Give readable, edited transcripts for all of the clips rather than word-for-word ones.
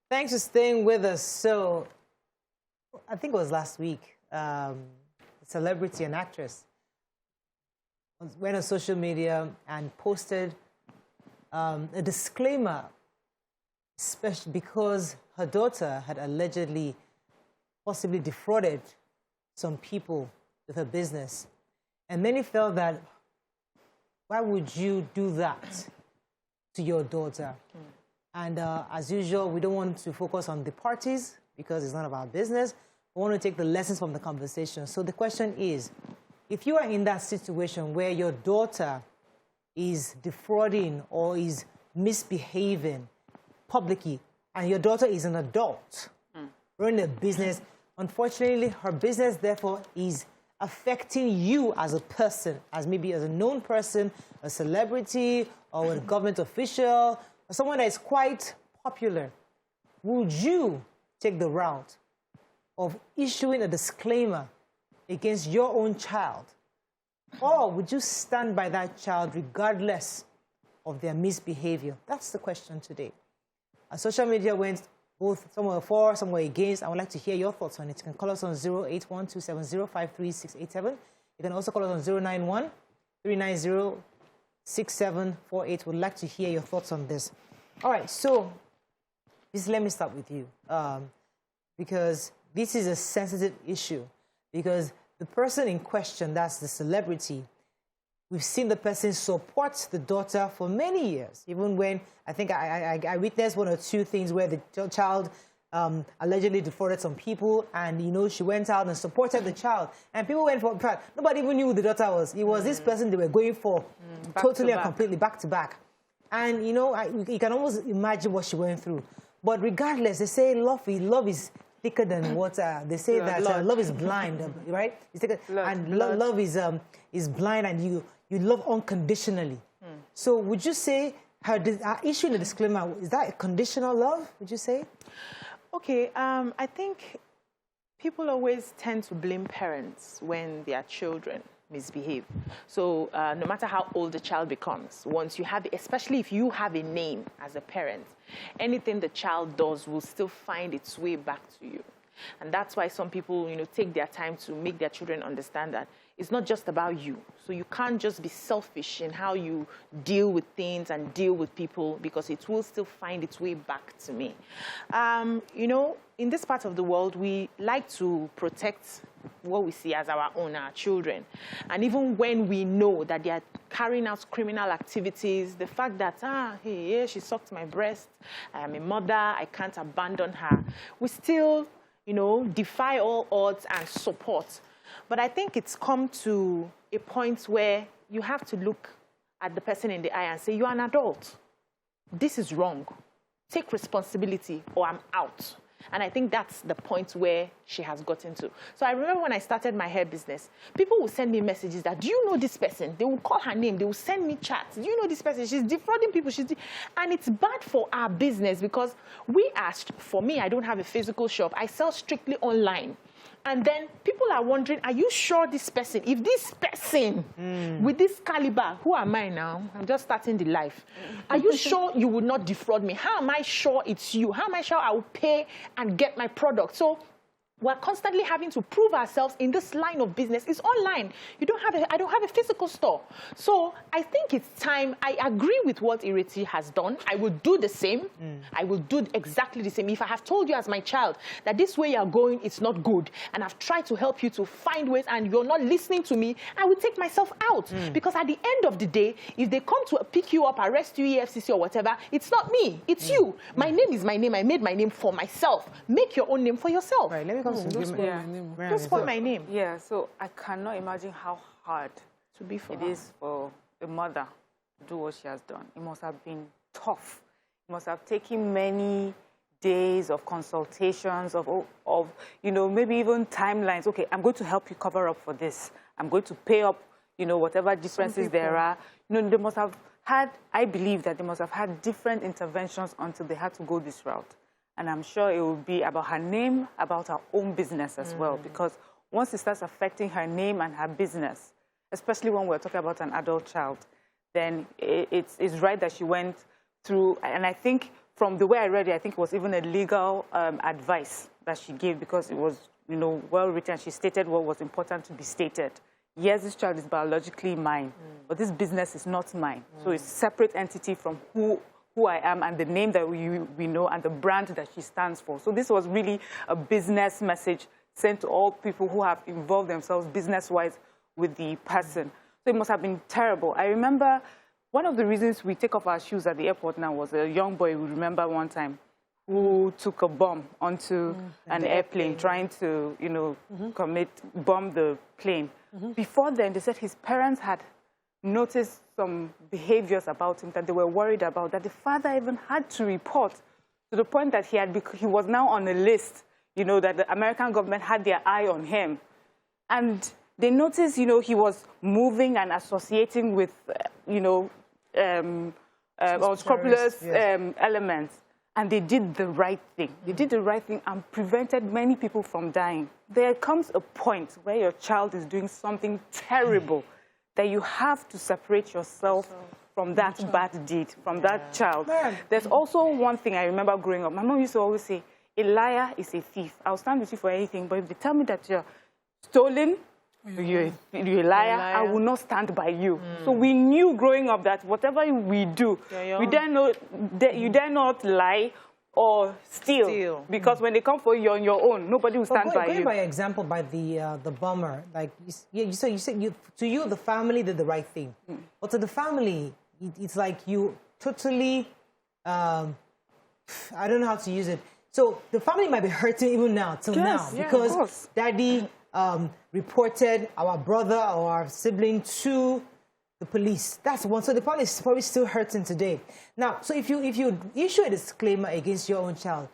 Thanks for staying with us. So, I think it was last week, a celebrity, an actress, went on social media and posted a disclaimer, especially because her daughter had allegedly, possibly defrauded some people with her business. And many felt that, why would you do that to your daughter? And as usual, we don't want to focus on the parties because it's none of our business. We want to take the lessons from the conversation. So the question is, if you are in that situation where your daughter is defrauding or is misbehaving publicly, and your daughter is an adult running a business, unfortunately, her business, therefore, is affecting you as a person, as maybe as a known person, a celebrity, or a government official, or someone that is quite popular, would you take the route of issuing a disclaimer against your own child? Or would you stand by that child regardless of their misbehavior? That's the question today. Social media went both, some were for, some were against. I would like to hear your thoughts on it. You can call us on 08127053687. You can also call us on 091-390-6748. Would like to hear your thoughts on this. All right, so let me start with you, because this is a sensitive issue, because the person in question, that's the celebrity, we've seen the person support the daughter for many years, even when I think I witnessed one or two things where the child allegedly defrauded some people, and, you know, she went out and supported the child. And people went for, nobody even knew who the daughter was. It was this person they were going for totally and completely back to back. And, you know, you can almost imagine what she went through. But regardless, they say love is thicker than water. They say that love is blind, right? It's thicker, and love is blind, and you love unconditionally. So would you say her issuing a disclaimer, is that a conditional love, would you say? Okay, I think people always tend to blame parents when their children misbehave. So no matter how old the child becomes, once you have, especially if you have a name as a parent, anything the child does will still find its way back to you. And that's why some people, you know, take their time to make their children understand that it's not just about you. So you can't just be selfish in how you deal with things and deal with people, because it will still find its way back to me. You know, in this part of the world, we like to protect what we see as our own, our children. And even when we know that they are carrying out criminal activities, the fact that, hey, yeah, she sucked my breast, I am a mother, I can't abandon her, we still, you know, defy all odds and support. But I think it's come to a point where you have to look at the person in the eye and say, you're an adult. This is wrong. Take responsibility or I'm out. And I think that's the point where she has gotten to. So I remember when I started my hair business, people would send me messages that, do you know this person? They will call her name. They will send me chats. Do you know this person? She's defrauding people. And it's bad for our business, because we asked, for me, I don't have a physical shop. I sell strictly online. And then people are wondering, are you sure this person, if this person with this caliber, who am I now? I'm just starting the life. Are you sure you would not defraud me? How am I sure it's you? How am I sure I will pay and get my product? So we're constantly having to prove ourselves in this line of business. It's online. I don't have a physical store. So I think it's time. I agree with what Ireti has done. I would do the same. I will do exactly the same. If I have told you as my child that this way you're going, it's not good, and I've tried to help you to find ways and you're not listening to me, I will take myself out. Because at the end of the day, if they come to pick you up, arrest you, EFCC or whatever, it's not me. It's you. My name is my name. I made my name for myself. Make your own name for yourself. Right, let me Don't spoil my name. Yeah, so I cannot imagine how hard it is for a mother to do what she has done. It must have been tough. It must have taken many days of consultations, of you know, maybe even timelines. Okay, I'm going to help you cover up for this. I'm going to pay up, you know, whatever differences there are. You know, they must have had, I believe that they must have had different interventions until they had to go this route. And I'm sure it will be about her name, about her own business as well. Because once it starts affecting her name and her business, especially when we're talking about an adult child, then it's right that she went through. And I think from the way I read it, I think it was even a legal advice that she gave, because it was, well written. She stated what was important to be stated. Yes, this child is biologically mine, but this business is not mine. So it's a separate entity from who I am and the name that we know and the brand that she stands for. So this was really a business message sent to all people who have involved themselves business-wise with the person. So it must have been terrible. I remember one of the reasons we take off our shoes at the airport now was a young boy, we remember one time, who took a bomb onto an airplane, trying to, bomb the plane. Before then, they said his parents had noticed some behaviors about him that they were worried about, that the father even had to report, to the point that he was now on a list, that the American government had their eye on him. And they noticed, he was moving and associating with, unscrupulous elements. And they did the right thing. They did the right thing and prevented many people from dying. There comes a point where your child is doing something terrible that you have to separate yourself from that bad deed, from that child. There's also one thing I remember growing up. My mom used to always say, a liar is a thief. I'll stand with you for anything, but if they tell me that you're stolen, you're a liar, I will not stand by you. So we knew growing up that whatever we do, you dare not lie or steal. Because when they come for you on your own, nobody will stand by you. Going by example, by the bomber, like you said, to you, the family did the right thing. But to the family, it's like you totally, I don't know how to use it. So the family might be hurting even now, till now, because daddy reported our brother or our sibling to the police. That's one. So the family is probably still hurting today. Now, so if you issue a disclaimer against your own child,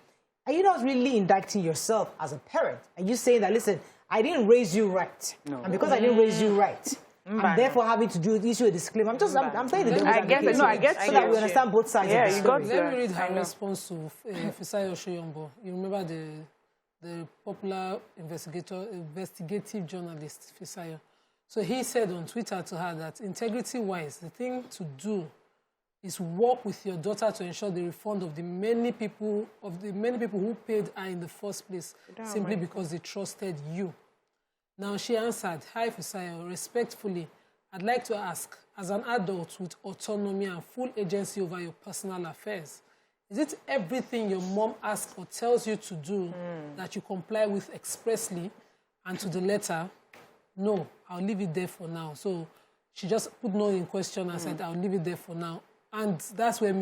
are you not really indicting yourself as a parent? Are you saying that, listen, I didn't raise you right, and because I didn't raise you right, I'm therefore having to issue a disclaimer? I'm saying the I get it. No, I get it. So that we understand both sides of the story. Let me read her response to Fisayo Shoyombo. You remember the popular investigative journalist, Fisayo. So he said on Twitter to her that integrity-wise, the thing to do is work with your daughter to ensure the refund of the many people who paid her in the first place, simply because they trusted you. Now she answered, "Hi Fisayo, respectfully, I'd like to ask, as an adult with autonomy and full agency over your personal affairs, is it everything your mom asks or tells you to do that you comply with expressly and to the letter? No, I'll leave it there for now." So she just put no in question and said, "I'll leave it there for now." And that's where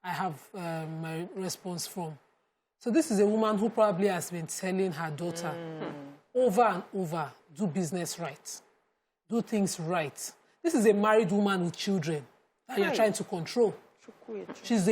I have my response from. So this is a woman who probably has been telling her daughter over and over, do business right, do things right. This is a married woman with children that you're trying to control. She's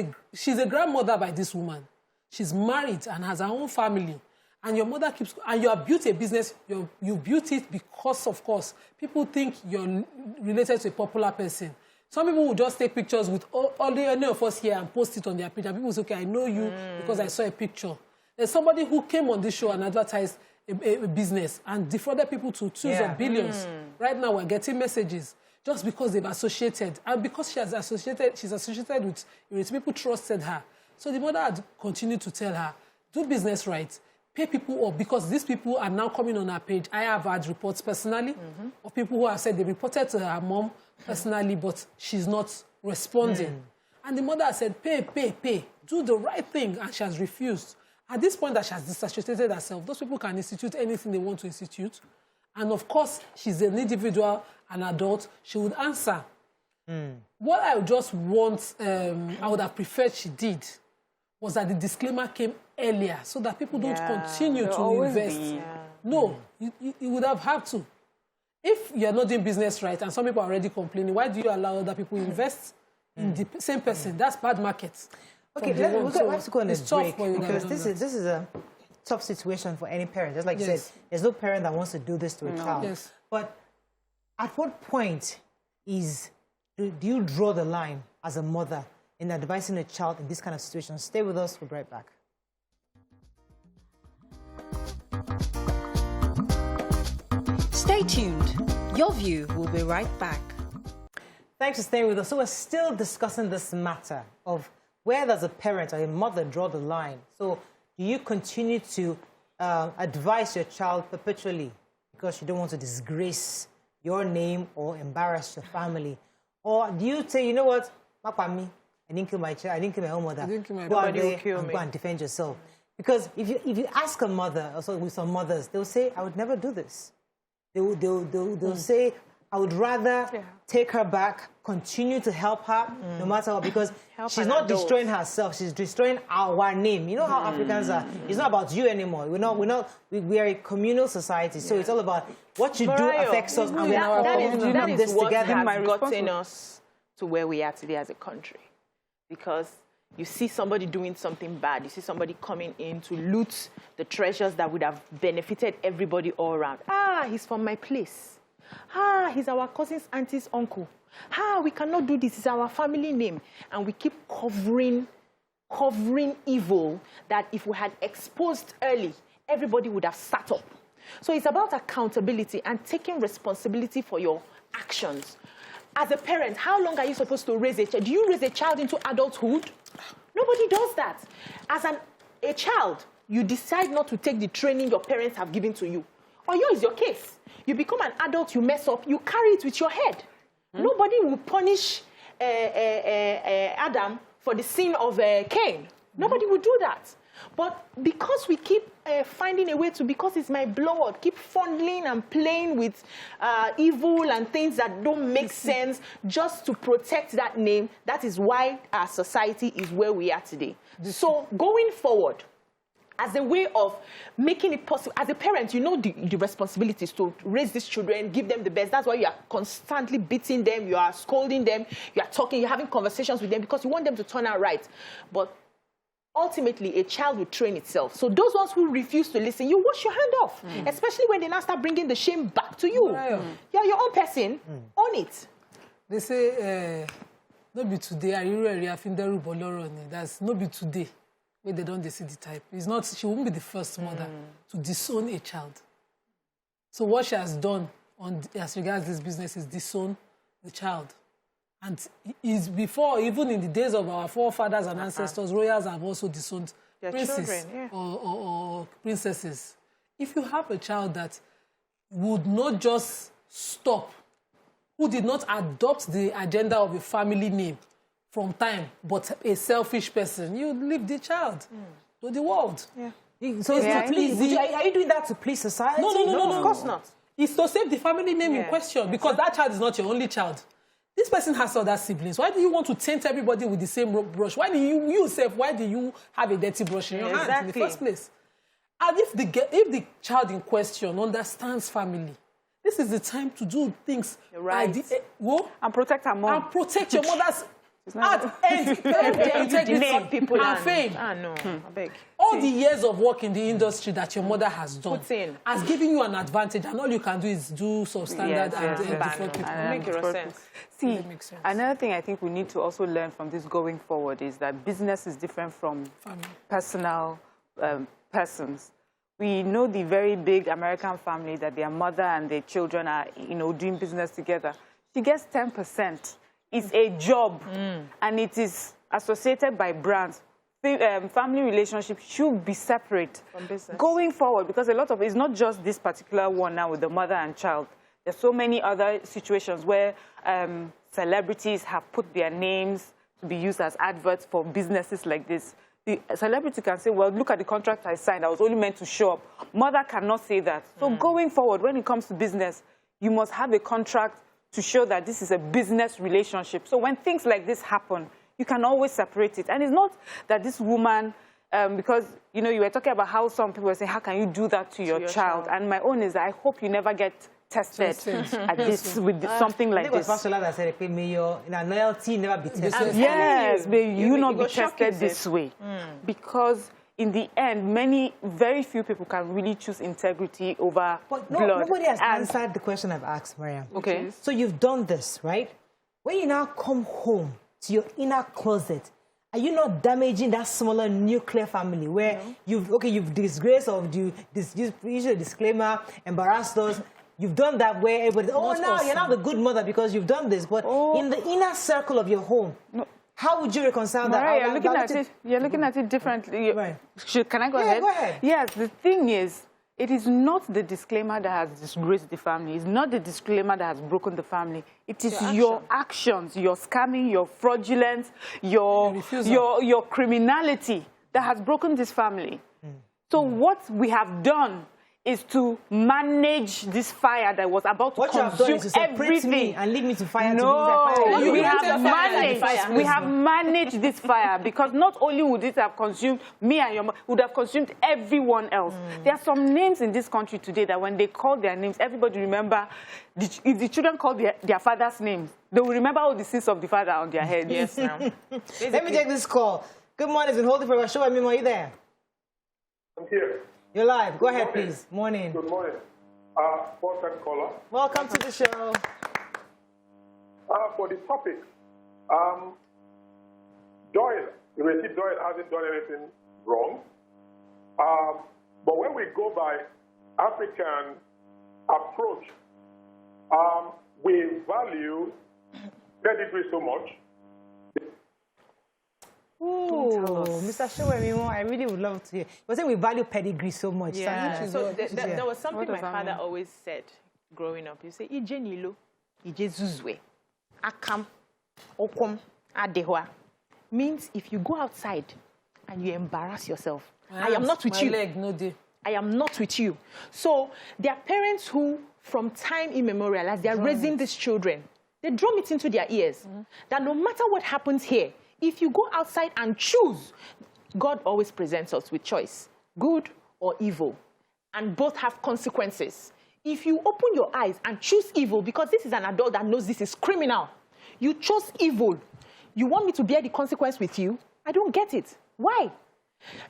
a grandmother by this woman. She's married and has her own family. And your mother and you have built a business, you built it because, of course, people think you're related to a popular person. Some people will just take pictures with any of us here and post it on their page. And people say, okay, I know you because I saw a picture. There's somebody who came on this show and advertised a business and defrauded people to tens of billions. Right now, we're getting messages just because they've associated. And because she's associated with Ireti, people trusted her. So the mother had continued to tell her, do business right, pay people up, because these people are now coming on her page. I have had reports personally of people who have said they reported to her mom personally, but she's not responding. And the mother said, pay, do the right thing, and she has refused. At this point that she has disassociated herself, those people can institute anything they want to institute. And of course, she's an individual, an adult, she would answer. What I just want, I would have preferred she did, was that the disclaimer came earlier so that people don't continue to invest. No, you would have had to. If you're not doing business right and some people are already complaining, why do you allow other people to invest in the same person? That's bad market. Okay, we have to go on this break because this is a tough situation for any parent. Just like you said, there's no parent that wants to do this to a child. But at what point do you draw the line as a mother in advising a child in this kind of situation? Stay with us. We'll be right back. Stay tuned. Your View will be right back. Thanks for staying with us. So we're still discussing this matter of where does a parent or a mother draw the line? So do you continue to advise your child perpetually because you don't want to disgrace your name or embarrass your family? Or do you say, you know what, Papa, I didn't kill my child, I didn't kill my own mother. Go out there and go and defend yourself. Because if you ask a mother, also with some mothers, they'll say, I would never do this. They'll say, I would rather take her back, continue to help her, no matter what, because she's not destroying herself, she's destroying our name. You know how Africans are. It's not about you anymore. We are a communal society, so it's all about what you do affects us, and we are all doing this together. That has gotten us to where we are today as a country. Because you see somebody doing something bad, you see somebody coming in to loot the treasures that would have benefited everybody all around. Ah, he's from my place. Ah, he's our cousin's auntie's uncle. Ah, we cannot do this. It's our family name. And we keep covering evil that if we had exposed early, everybody would have sat up. So it's about accountability and taking responsibility for your actions. As a parent, how long are you supposed to raise a child? Do you raise a child into adulthood? Nobody does that. As a child, you decide not to take the training your parents have given to you. Or yours is your case. You become an adult, you mess up, you carry it with your head. Nobody will punish Adam for the sin of Cain. Nobody will do that. But because we keep finding a way to, because it's my blood, keep fondling and playing with evil and things that don't make sense just to protect that name, that is why our society is where we are today. So going forward, as a way of making it possible, as a parent, you know the responsibilities to raise these children, give them the best. That's why you are constantly beating them, you are scolding them, you are talking, you're having conversations with them because you want them to turn out right. But ultimately, a child will train itself. So those ones who refuse to listen, you wash your hand off, especially when they now start bringing the shame back to you. You're your own person, own it. They say, no be today, that's no be today. Where they don't see the type. It's not, she won't be the first mother to disown a child. So what she has done as regards this business is disown the child. And is before, even in the days of our forefathers and ancestors, royals have also disowned princes or princesses. If you have a child that would not just stop, who did not adopt the agenda of a family name, from time, but a selfish person, you leave the child to the world. So it's not pleasing. Are you doing that to please society? No. Of course not. It's to save the family name in question, because that child is not your only child. This person has other siblings. Why do you want to taint everybody with the same brush? Why do why do you have a dirty brush in your hands in the first place? And if the child in question understands family, this is the time to do things right. And protect her mom. And protect your mother's integrity people and fame. No, I beg. All the years of work in the industry that your mother has done has given you an advantage, and all you can do is do substandard and different people. Make your sense. See, another thing I think we need to also learn from this going forward is that business is different from personal persons. We know the very big American family that their mother and their children are, doing business together. She gets 10%. It's a job, and it is associated by brands. Family relationships should be separate from business. Going forward, because a lot of it's not just this particular one now with the mother and child. There's so many other situations where celebrities have put their names to be used as adverts for businesses like this. The celebrity can say, well, look at the contract I signed. I was only meant to show up. Mother cannot say that. So going forward, when it comes to business, you must have a contract to show that this is a business relationship. So when things like this happen, you can always separate it. And it's not that this woman, because, you were talking about how some people were saying, how can you do that to your child? And my own is that I hope you never get tested at this with something like this. I think it was said, loyalty never be tested. Yes, but you not be tested this way. Because in the end, very few people can really choose integrity over blood. Nobody has answered the question I've asked, Mariam. Okay. So you've done this, right? When you now come home to your inner closet, are you not damaging that smaller nuclear family where you've disgraced or you issue a disclaimer, embarrassed us? You've done that where everybody, you're not the good mother because you've done this. But in the inner circle of your home, How would you reconcile that? Maria, you're looking at it differently. Right. Can I go ahead? Yeah, go ahead. Yes, the thing is, it is not the disclaimer that has disgraced the family. It's not the disclaimer that has broken the family. It is your actions, your scamming, your fraudulence, your criminality that has broken this family. So what we have done is to manage this fire that was about to consume everything. And lead me to fire. No, we have managed this fire because not only would it have consumed me and your mom, would have consumed everyone else. There are some names in this country today that when they call their names, everybody remember. If the children call their father's names, they will remember all the sins of the father on their head. Yes, ma'am. Let me take this call. Good morning, it's been holding for a show. Are you there? I'm here. You're live. Go ahead, please. Morning. Good morning. First-time caller. Welcome to the show. For the topic, Ireti Doyle hasn't done anything wrong. But when we go by African approach, we value pedigree so much. Oh, Mr. Showemimo, I really would love to hear. But then we value pedigree so much. Yeah. So there was something my father always said growing up. He said, "Ije nilo, ije zuzwe, akam, okom, adehwa." Means if you go outside and you embarrass yourself, I am not with you. Leg, no day. I am not with you. So there are parents who, from time immemorial, as they are raising these children, they drum it into their ears that no matter what happens here, if you go outside and choose, God always presents us with choice, good or evil, and both have consequences. If you open your eyes and choose evil, because this is an adult that knows this is criminal, you chose evil, you want me to bear the consequence with you? I don't get it. Why?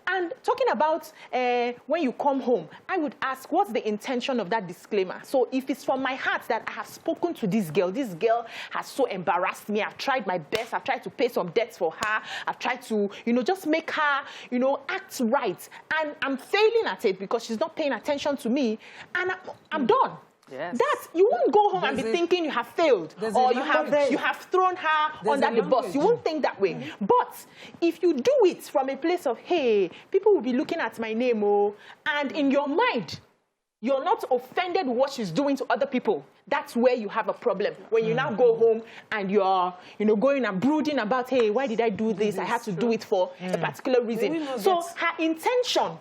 And talking about when you come home, I would ask, what's the intention of that disclaimer? So if it's from my heart that I have spoken to this girl has so embarrassed me, I've tried my best, I've tried to pay some debts for her, I've tried to, just make her, act right, and I'm failing at it because she's not paying attention to me, and I'm done. Yes. That you won't go home and be thinking you have failed or you have thrown her under the bus. You won't think that way. But if you do it from a place of, hey, people will be looking at my name, and in your mind, you're not offended with what she's doing to other people. That's where you have a problem. When you now go home and you're, going and brooding about, hey, why did I do this? I had to do it for a particular reason. So her intention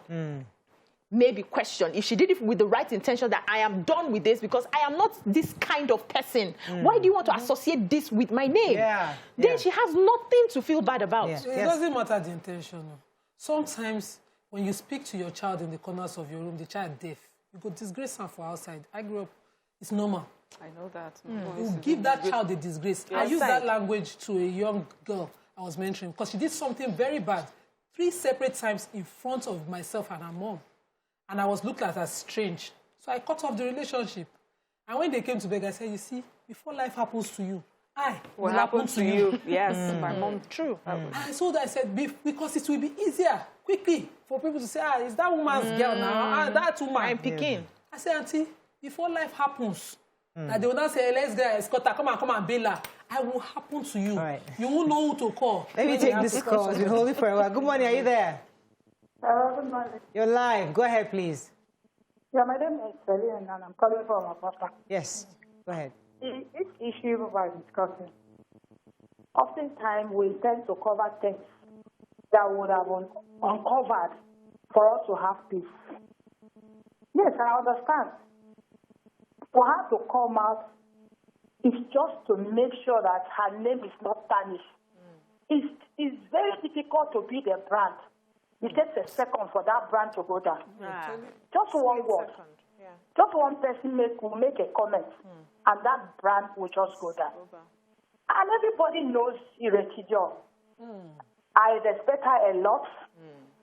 may be questioned. If she did it with the right intention that I am done with this because I am not this kind of person. Why do you want to associate this with my name? Then she has nothing to feel bad about. It doesn't matter the intention. Sometimes when you speak to your child in the corners of your room, the child deaf, you go disgrace her for outside. I grew up, it's normal. I know that. You give that child a disgrace. I use that language to a young girl I was mentoring because she did something very bad 3 separate times in front of myself and her mom. And I was looked at as strange. So I cut off the relationship. And when they came to beg, I said, you see, before life happens to you, what happened to you? Yes, my mom, true. And so I said, because it will be easier, quickly, for people to say, is that woman's girl now? That woman. I'm picking. I said, auntie, before life happens, that they will not say, let's get escort her, come and bail her. I will happen to you. Right. You won't know who to call. Let me take this call. It's been holding for a while. Good morning. Are you there? Good morning. You're live. Go ahead, please. Yeah, my name is Celine, and I'm calling from Apapa. Yes. Go ahead. This issue we are discussing, oftentimes we tend to cover things that would have uncovered for us to have peace. Yes, I understand. For her to come out is just to make sure that her name is not tarnished. It's very difficult to be the brand. It takes a second for that brand to go down. Just one word. Just one person will make a comment, and that brand will just go down. And everybody knows Ireti Doyle. I respect her a lot.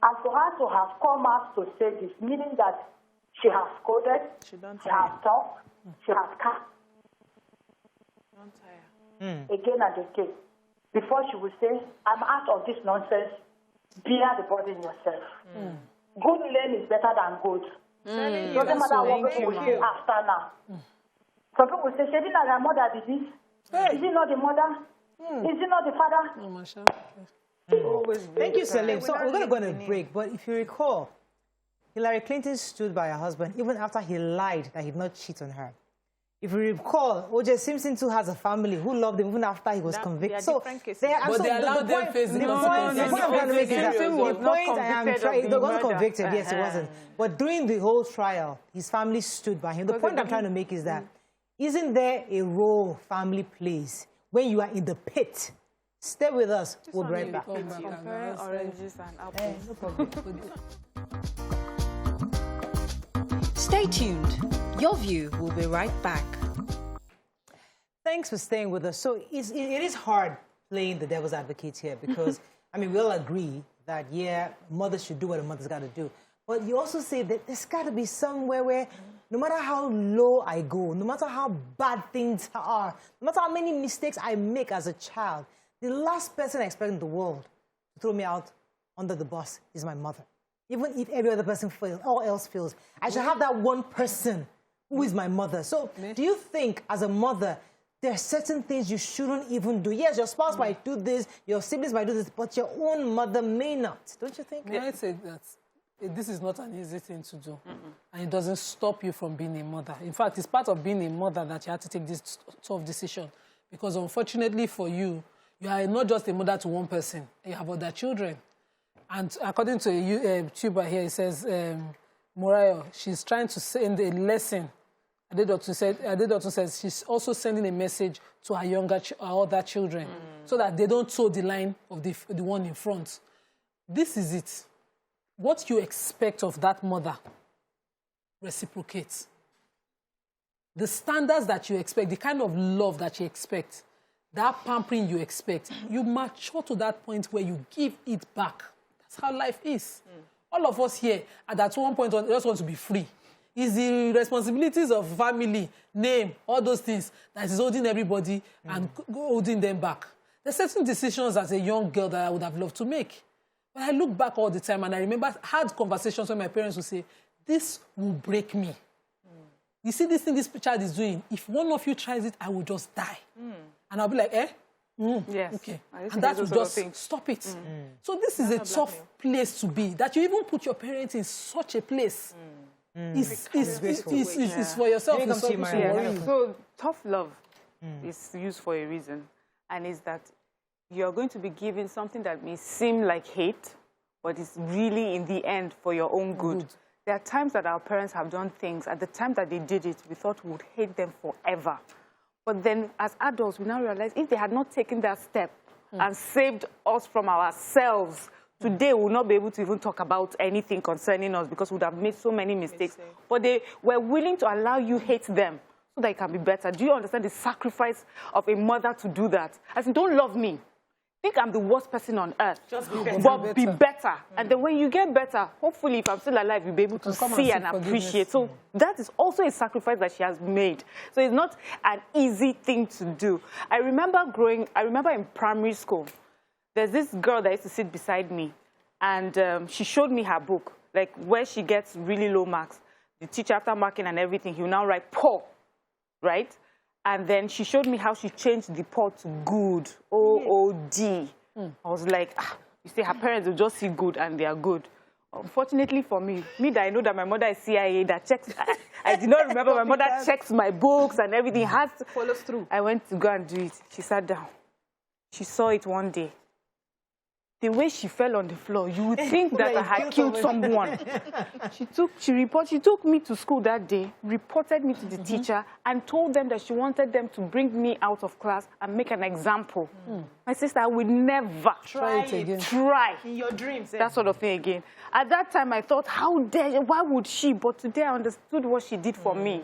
And for her to have come out to say this, meaning that she has coded, she has talked, she has cut. Again and again. Before she will say, I'm out of this nonsense. Bear the burden yourself. Good lane is better than good. Doesn't matter what people will say after now. Some people will say, Shedina, her mother did this. Is it not the mother? Is it not the father? Oh, Masha. Thank you, Salim. So we're going to go on a break, but if you recall, Hillary Clinton stood by her husband even after he lied that he did not cheat on her. If you recall, O.J. Simpson too has a family who loved him even after he was convicted. So they allowed them face the point I'm trying to make is that the point I am trying, he wasn't convicted, yes, he wasn't. But during the whole trial, his family stood by him. The point I'm trying to make is that isn't there a role family plays when you are in the pit? Stay with us. We'll be right back. Compare oranges and apples. No problem. Stay tuned. Your View will be right back. Thanks for staying with us. So it is hard playing the devil's advocate here because, I mean, we all agree that, yeah, mothers should do what a mother's got to do. But you also say that there's got to be somewhere where no matter how low I go, no matter how bad things are, no matter how many mistakes I make as a child, the last person I expect in the world to throw me out under the bus is my mother. Even if every other person fails, all else fails, I should have that one person who is my mother. So do you think, as a mother, there are certain things you shouldn't even do? Yes, your spouse might do this, your siblings might do this, but your own mother may not. Don't you think? May I say that this is not an easy thing to do, and it doesn't stop you from being a mother. In fact, it's part of being a mother that you have to take this tough decision, because unfortunately for you, you are not just a mother to one person, you have other children. And according to a YouTuber here, it says, Morayo, she's trying to send a lesson. Adedotu says she's also sending a message to her other children so that they don't toe the line of the one in front. This is it. What you expect of that mother, reciprocate. The standards that you expect, the kind of love that you expect, that pampering you expect, you mature to that point where you give it back. That's how life is. All of us here, at one point, just want to be free. It's the responsibilities of family, name, all those things that is holding everybody and holding them back. There's certain decisions as a young girl that I would have loved to make. But I look back all the time and I remember I had conversations where my parents would say, this will break me. You see this thing this child is doing, if one of you tries it, I will just die. And I'll be like, yes. Okay. And that will just stop it. So this is a tough place to be, that you even put your parents in such a place. It's for yourself. So tough love is used for a reason, and is that you're going to be given something that may seem like hate, but it's really in the end for your own good. There are times that our parents have done things, at the time that they did it, we thought we would hate them forever. But then as adults, we now realize if they had not taken that step and saved us from ourselves, today we will not be able to even talk about anything concerning us because we would have made so many mistakes. But they were willing to allow you hate them so that it can be better. Do you understand the sacrifice of a mother to do that? I said, don't love me. Think I'm the worst person on earth. Just be better. But be better. And then when you get better, hopefully if I'm still alive, you'll be able to see and appreciate. So that is also a sacrifice that she has made. So it's not an easy thing to do. I remember in primary school, there's this girl that used to sit beside me, and she showed me her book, like where she gets really low marks. The teacher, after marking and everything, he will now write poor, right? And then she showed me how she changed the poor to good, O-O-D. I was like, you see, her parents will just see good and they are good. Unfortunately for me that I know that my mother is CIA, that checks, I did not remember my mother checks my books and everything, has to follow through. I went to go and do it. She sat down. She saw it one day. The way she fell on the floor, you would think that I had killed someone. She took me to school that day, reported me to the teacher, and told them that she wanted them to bring me out of class and make an example. My sister, I would never try in your dreams, that sort of thing again. At that time, I thought, how dare you? Why would she? But today, I understood what she did for me.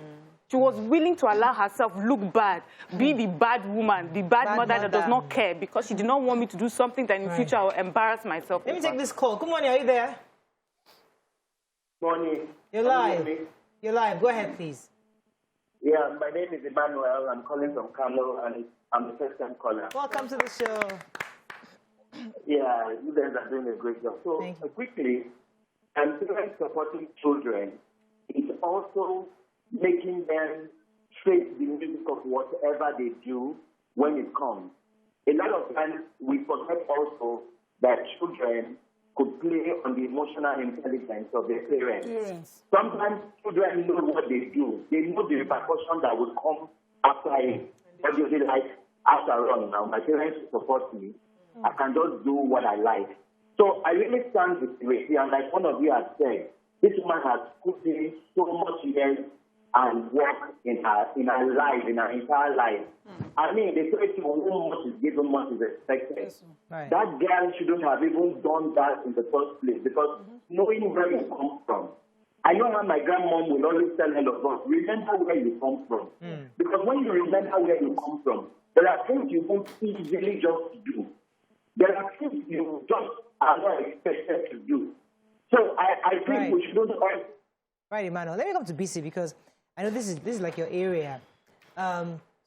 She was willing to allow herself look bad, be the bad woman, the bad mother that does not care, because she did not want me to do something that in the future I will embarrass myself. Let me take this call. Good morning. Are you there? Morning. You're live. You're live. Go ahead, please. Yeah, my name is Emmanuel. I'm calling from Communal, and I'm the first-time caller. Welcome to the show. Yeah, you guys are doing a great job. So, quickly, parents supporting children is also making them face the music of whatever they do when it comes. a lot of times we forget also that children could play on the emotional intelligence of their parents. Sometimes children know what they do. They know the repercussion that will come after it. But you feel like, after all, now my parents support me. I can just do what I like. So I really stand with Ireti, and like one of you has said, this woman has put in so much years and work in her life, in her entire life. I mean, they say to whom much is given, much is expected. Right. That girl shouldn't have even done that in the first place, because knowing where you come from. I know how my grandmom will always tell all of us, remember where you come from. Because when you remember where you come from, there are things you won't easily just do. There are things you just are not expected to do. So I think we should all... Right, Emmanuel. Let me come to BC, because I know this is like your area.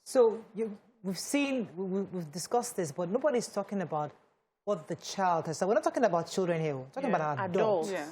So we've discussed this, but nobody's talking about what the child has. So we're not talking about children here. We're talking about adults. Yeah.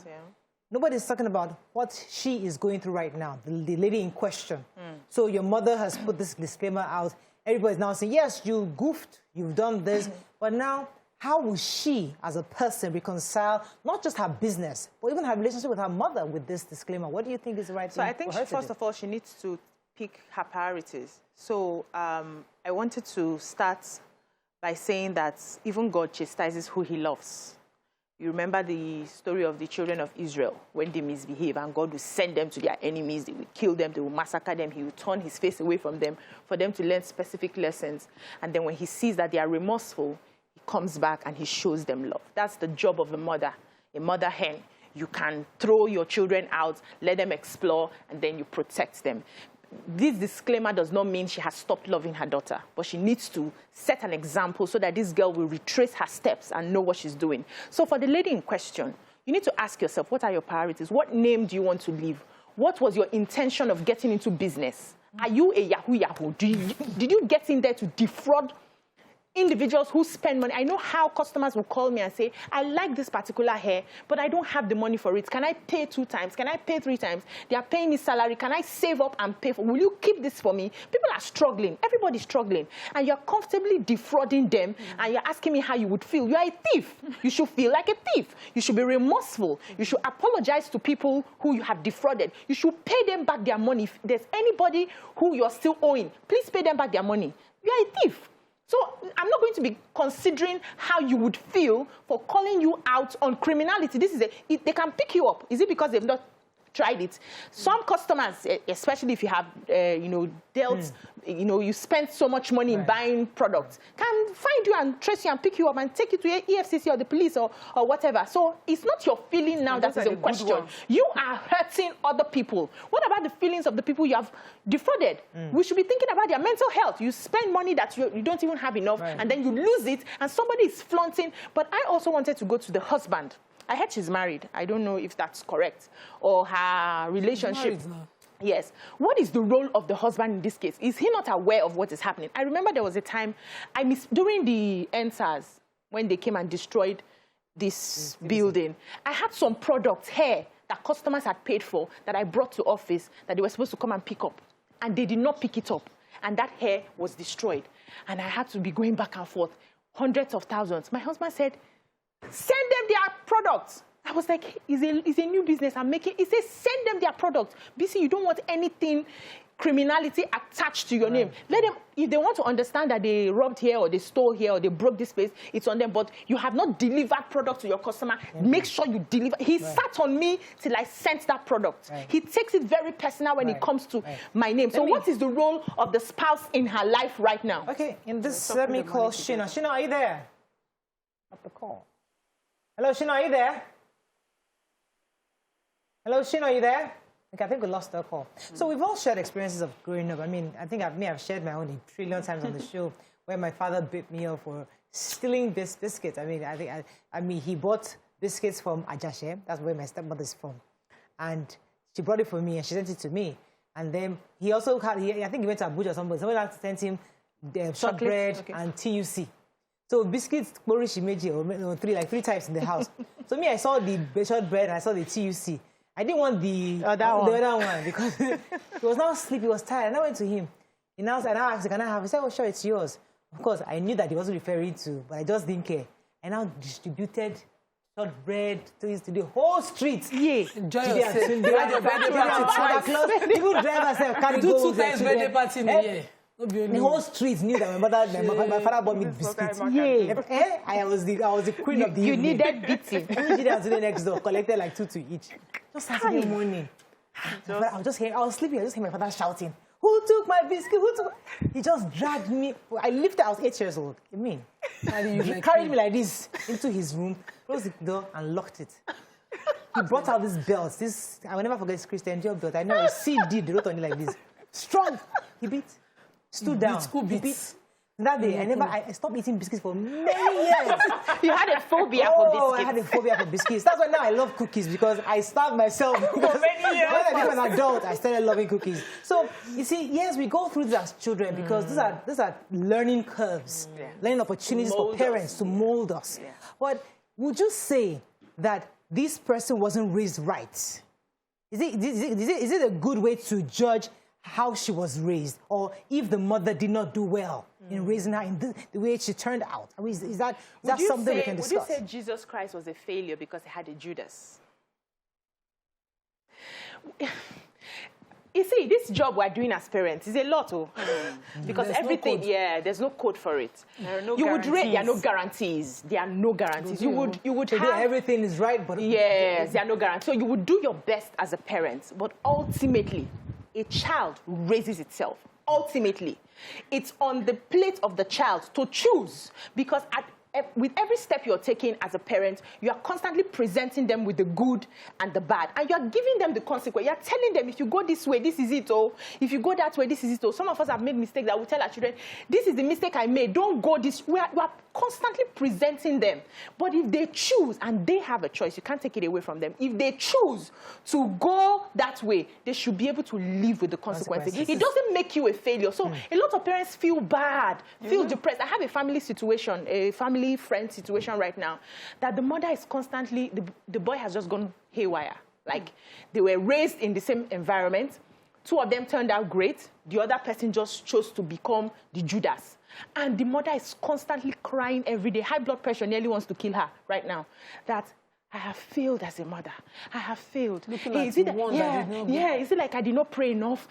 Nobody's talking about what she is going through right now, the lady in question. So your mother has put this disclaimer out. Everybody's now saying, yes, you goofed, you've done this. But now, how will she, as a person, reconcile not just her business, but even her relationship with her mother with this disclaimer? What do you think is the right thing? So I think, first of all, she needs to pick her priorities. So I wanted to start by saying that even God chastises who he loves. You remember the story of the children of Israel when they misbehave, and God will send them to their enemies. They will kill them. They will massacre them. He will turn his face away from them for them to learn specific lessons. And then when he sees that they are remorseful, he comes back and he shows them love. That's the job of a mother hen. You can throw your children out, let them explore, and then you protect them. This disclaimer does not mean she has stopped loving her daughter, but she needs to set an example so that this girl will retrace her steps and know what she's doing. So for the lady in question, you need to ask yourself, what are your priorities? What name do you want to leave? What was your intention of getting into business? Are you a Yahoo? Did you get in there to defraud individuals who spend money? I know how customers will call me and say, I like this particular hair, but I don't have the money for it. Can I pay 2 times? Can I pay 3 times? They are paying me salary. Can I save up and pay for? Will you keep this for me? People are struggling. Everybody's struggling. And you're comfortably defrauding them, and you're asking me how you would feel. You are a thief. You should feel like a thief. You should be remorseful. You should apologize to people who you have defrauded. You should pay them back their money. If there's anybody who you're still owing, please pay them back their money. You are a thief. So I'm not going to be considering how you would feel for calling you out on criminality. This is they can pick you up. Is it because they've not tried it? Some customers, especially if you have, dealt, you spent so much money in buying products, can find you and trace you and pick you up and take you to EFCC or the police or whatever. So it's not your feeling now that is in question. You are hurting other people. What about the feelings of the people you have defrauded? We should be thinking about their mental health. You spend money that you don't even have enough, and then you lose it, and somebody is flaunting. But I also wanted to go to the husband. I heard she's married. I don't know if that's correct. Or her relationship. Yes. What is the role of the husband in this case? Is he not aware of what is happening? I remember there was a time, during the NSAS, when they came and destroyed this building, I had some products here that customers had paid for that I brought to office that they were supposed to come and pick up. And they did not pick it up. And that hair was destroyed. And I had to be going back and forth, hundreds of thousands. My husband said, send them their products. I was like, it's a new business I'm making. He says, send them their products. BC, you don't want anything, criminality attached to your name. Let them, if they want to understand that they robbed here or they stole here or they broke this place, it's on them. But you have not delivered product to your customer. Make sure you deliver. He sat on me till I sent that product. He takes it very personal when it comes to my name. So what is the role of the spouse in her life right now? Okay, in this, let me call Shina. Shina, are you there? Up the call. Hello, Shina, are you there? Hello, Shina, are you there? Okay, I think we lost her call. So we've all shared experiences of growing up. I mean, I think I've shared my own a trillion times on the show where my father bit me off for stealing biscuits. I mean, he bought biscuits from Ajashe. That's where my stepmother's from. And she brought it for me and she sent it to me. And then he also had, I think he went to Abuja or somebody. Somebody had to send him shortbread and TUC. So biscuits, she made three types in the house. So me, I saw the shortbread and I saw the TUC. I didn't want the other one because he was not asleep, he was tired. And I went to him. And I asked, can I have? He said, oh, sure, it's yours. Of course, I knew that he wasn't referring to, but I just didn't care. I now distributed shortbread to the whole street. Yeah. Enjoy yourself. Even drivers have carried do 2 times birthday party in the year. The whole street knew that my father bought me biscuits. Yeah. I was the queen of the evening. You needed beating. I to the next door, collected like 2 to each. Just Saturday morning. I was sleeping, I just hear my father shouting, "Who took my biscuit? Who took?" He just dragged me. I lifted, I was 8 years old. I mean, he carried me like this into his room, closed the door, and locked it. He brought out these belts. I will never forget this Christian Dior belt. I know a CD, they wrote on it like this. Strong. He beat. Stood down. School beats. That day, I stopped eating biscuits for many years. You had a phobia for biscuits. I had a phobia for biscuits. That's why now I love cookies, because I starved myself. For many years. When I became an adult, I started loving cookies. So, you see, yes, we go through this as children because these are learning curves, learning opportunities for parents to mold us. Yeah. But would you say that this person wasn't raised right? Is it a good way to judge how she was raised, or if the mother did not do well in raising her in the way she turned out? I mean, is that something we can discuss? Would you say Jesus Christ was a failure because he had a Judas? You see, this job we're doing as parents is a lot, because there's everything, there's no code for it. There are no guarantees. There are no guarantees. There are no guarantees. You would have everything is right, but yes, there are no guarantees. So you would do your best as a parent, but ultimately, a child raises itself. Ultimately, it's on the plate of the child to choose, because with every step you're taking as a parent, you are constantly presenting them with the good and the bad, and you're giving them the consequence. You're telling them, if you go this way, this is it, if you go that way, this is it. Some of us have made mistakes that we tell our children, this is the mistake I made, don't go this way. We are constantly presenting them. But if they choose, and they have a choice, you can't take it away from them. If they choose to go that way, they should be able to live with the consequences. It doesn't make you a failure. So a lot of parents feel bad, feel depressed. I have a family situation, a family friend situation right now, that the mother is constantly, the boy has just gone haywire. Like, they were raised in the same environment. 2 of them turned out great. The other person just chose to become the Judas. And the mother is constantly crying every day. High blood pressure nearly wants to kill her right now. That I have failed as a mother. I have failed. Is it like I did not pray enough?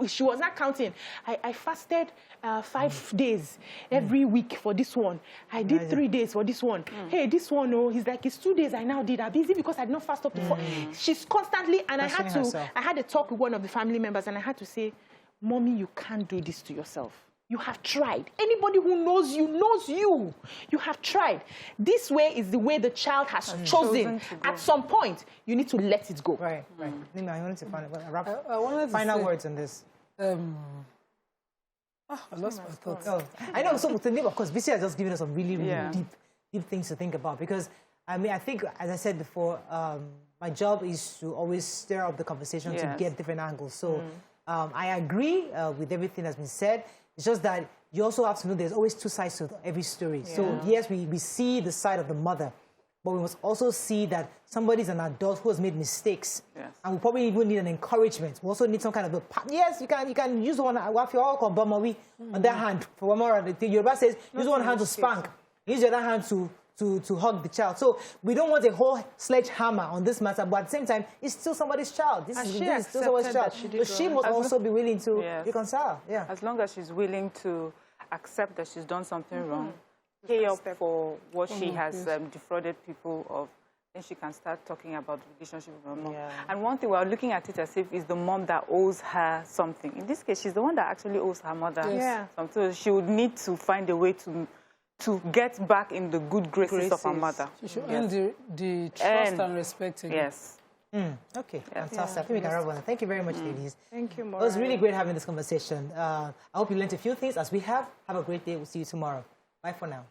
She was not counting. I fasted 5 days every week for this one. I did 3 days for this one. Hey, this one, he's like, it's 2 days I now did. I'm busy because I did not fast up to 4. She's constantly, and I had a talk with one of the family members, and I had to say, Mommy, you can't do this to yourself. You have tried. Anybody who knows you knows you. You have tried. This way is the way the child has chosen. At some point, you need to let it go. Right. Nima, I wanted to final words on this. I lost my thoughts. I know. So, of course, BC has just given us some really deep things to think about, because, I mean, I think, as I said before, my job is to always stir up the conversation to get different angles. So I agree with everything that's been said. It's just that you also have to know there's always 2 sides to every story. Yeah. So, yes, we see the side of the mother, but we must also see that somebody's an adult who has made mistakes. Yes. And we probably even need an encouragement. We also need some kind of yes, you can use one on that hand for one more. The Yoruba says, use one hand to spank, use the other hand to hug the child. So we don't want a whole sledgehammer on this matter, but at the same time, it's still somebody's child. This is still somebody's child. So she must also be willing to reconcile. Yeah. As long as she's willing to accept that she's done something wrong, pay up for what she has defrauded people of, then she can start talking about the relationship with her mom. Yeah. And one thing, we're looking at it as if it's the mom that owes her something. In this case, she's the one that actually owes her mother something. So she would need to find a way to get back in the good graces of her mother. She should earn the trust and respect again. Yes. Okay, fantastic. I think we can wrap on. Thank you very much, ladies. Thank you, Maura. It was really great having this conversation. I hope you learned a few things, as we have. Have a great day. We'll see you tomorrow. Bye for now.